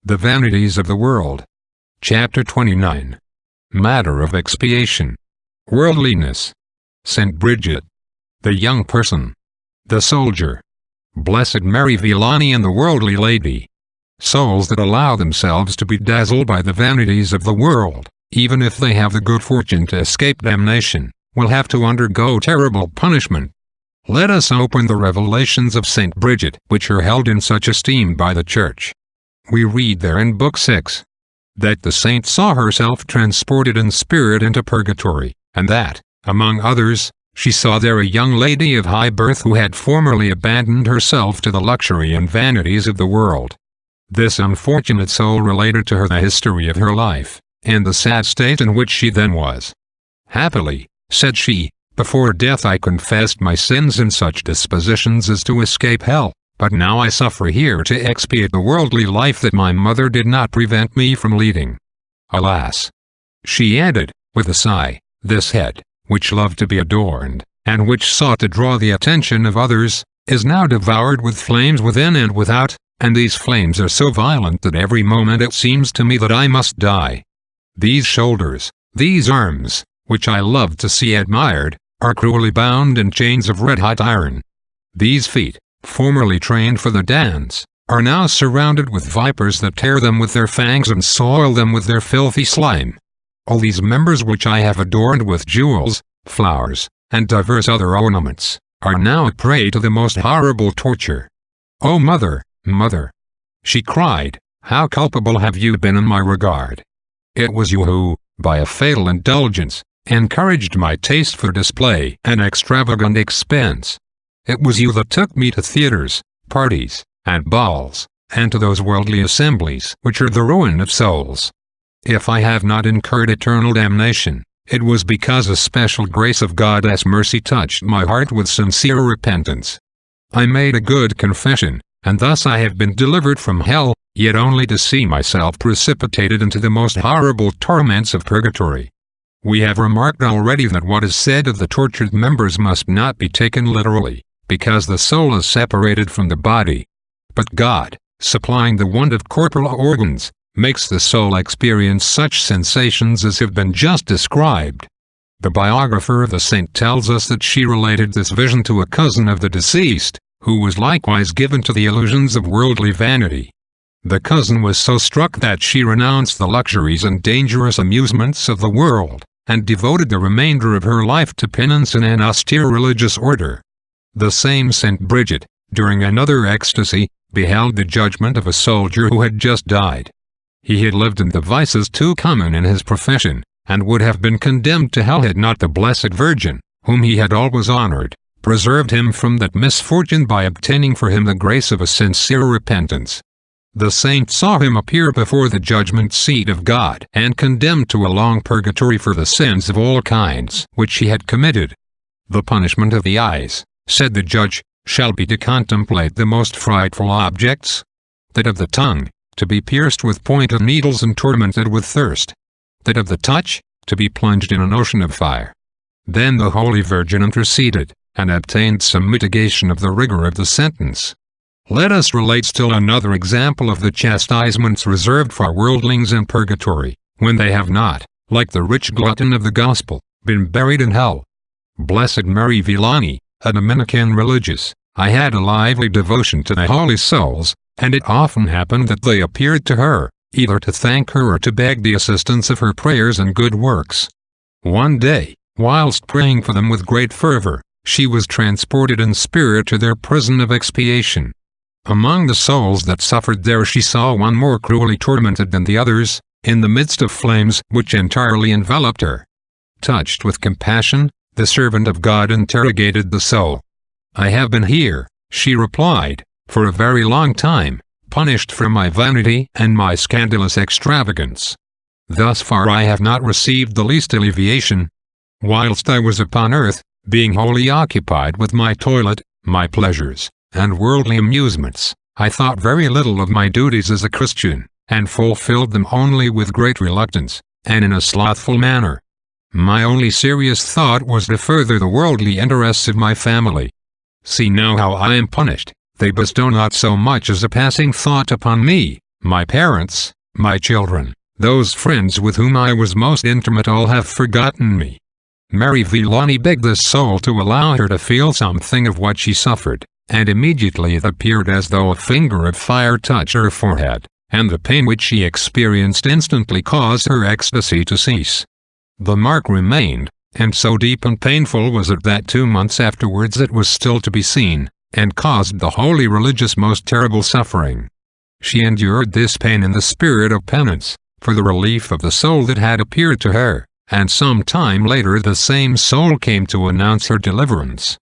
The Vanities of the World. Chapter 29. Matter of Expiation. Worldliness. St. Bridget. The Young Person. The Soldier. Blessed Mary Villani and the Worldly Lady. Souls that allow themselves to be dazzled by the vanities of the world, even if they have the good fortune to escape damnation, will have to undergo terrible punishment. Let us open the revelations of St. Bridget, which are held in such esteem by the Church. We read there in Book 6, that the saint saw herself transported in spirit into Purgatory, and that, among others, she saw there a young lady of high birth who had formerly abandoned herself to the luxury and vanities of the world. This unfortunate soul related to her the history of her life, and the sad state in which she then was. Happily, said she, before death I confessed my sins in such dispositions as to escape hell, but now I suffer here to expiate the worldly life that my mother did not prevent me from leading. Alas! She added, with a sigh, this head, which loved to be adorned, and which sought to draw the attention of others, is now devoured with flames within and without, and these flames are so violent that every moment it seems to me that I must die. These shoulders, these arms, which I love to see admired, are cruelly bound in chains of red-hot iron. These feet, formerly trained for the dance, are now surrounded with vipers that tear them with their fangs and soil them with their filthy slime. All these members which I have adorned with jewels, flowers, and divers other ornaments, are now a prey to the most horrible torture. "O mother, mother," she cried, "how culpable have you been in my regard? It was you who, by a fatal indulgence, encouraged my taste for display and extravagant expense. It was you that took me to theaters, parties, and balls, and to those worldly assemblies which are the ruin of souls. If I have not incurred eternal damnation, it was because a special grace of God's mercy touched my heart with sincere repentance. I made a good confession, and thus I have been delivered from hell, yet only to see myself precipitated into the most horrible torments of purgatory. We have remarked already that what is said of the tortured members must not be taken literally, because the soul is separated from the body. But God, supplying the want of corporal organs, makes the soul experience such sensations as have been just described. The biographer of the saint tells us that she related this vision to a cousin of the deceased, who was likewise given to the illusions of worldly vanity. The cousin was so struck that she renounced the luxuries and dangerous amusements of the world, and devoted the remainder of her life to penance in an austere religious order. The same St. Bridget, during another ecstasy, beheld the judgment of a soldier who had just died. He had lived in the vices too common in his profession, and would have been condemned to hell had not the Blessed Virgin, whom he had always honored, preserved him from that misfortune by obtaining for him the grace of a sincere repentance. The saint saw him appear before the judgment seat of God and condemned to a long purgatory for the sins of all kinds which he had committed. The punishment of the eyes, said the judge, shall be to contemplate the most frightful objects. That of the tongue, to be pierced with pointed needles and tormented with thirst. That of the touch, to be plunged in an ocean of fire. Then the Holy Virgin interceded, and obtained some mitigation of the rigor of the sentence. Let us relate still another example of the chastisements reserved for worldlings in purgatory, when they have not, like the rich glutton of the gospel, been buried in hell. Blessed Mary Villani, a Dominican religious, I had a lively devotion to the holy souls, and it often happened that they appeared to her, either to thank her or to beg the assistance of her prayers and good works. One day, whilst praying for them with great fervor, she was transported in spirit to their prison of expiation. Among the souls that suffered there she saw one more cruelly tormented than the others, in the midst of flames which entirely enveloped her. Touched with compassion, the servant of God interrogated the soul. "I have been here," she replied, "for a very long time, punished for my vanity and my scandalous extravagance. Thus far I have not received the least alleviation. Whilst I was upon earth, being wholly occupied with my toilet, my pleasures, and worldly amusements, I thought very little of my duties as a Christian, and fulfilled them only with great reluctance, and in a slothful manner. My only serious thought was to further the worldly interests of my family. See now how I am punished. They bestow not so much as a passing thought upon me, My parents, my children, those friends with whom I was most intimate all have forgotten me. Mary Villani begged the soul to allow her to feel something of what she suffered, and immediately it appeared as though a finger of fire touched her forehead, and the pain which she experienced instantly caused her ecstasy to cease. The mark remained, and so deep and painful was it that 2 months afterwards it was still to be seen, and caused the holy religious most terrible suffering. She endured this pain in the spirit of penance, for the relief of the soul that had appeared to her, and some time later the same soul came to announce her deliverance.